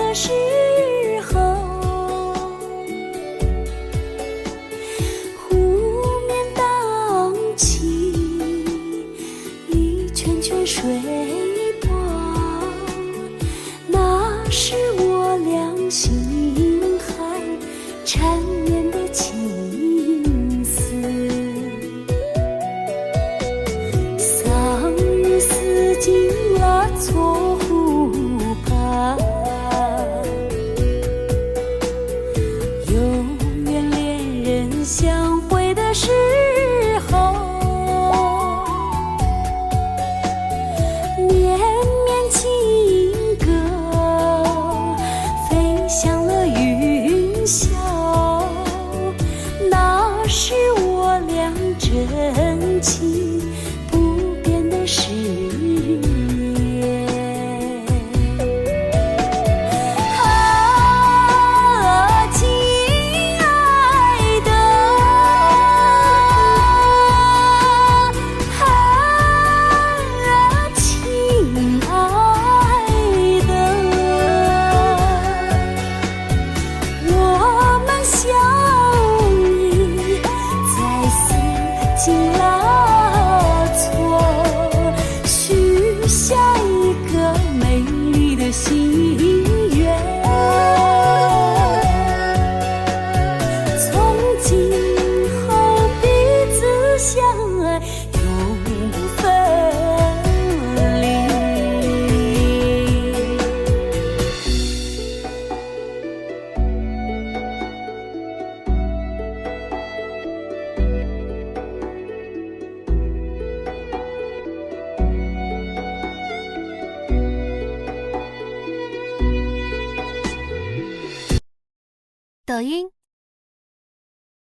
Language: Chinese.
的时候，湖面荡起一圈圈水波，那是我俩心海缠绵的情丝。桑榆丝进了错湖畔，有缘恋人相会的时候，绵绵情歌飞向了云霄，那是我俩真情不变的誓言。啊，亲爱的，啊，亲爱的，我们相遇在四季拉错，许下一个美丽的心愿。从今后彼此相爱，永不分离。抖音。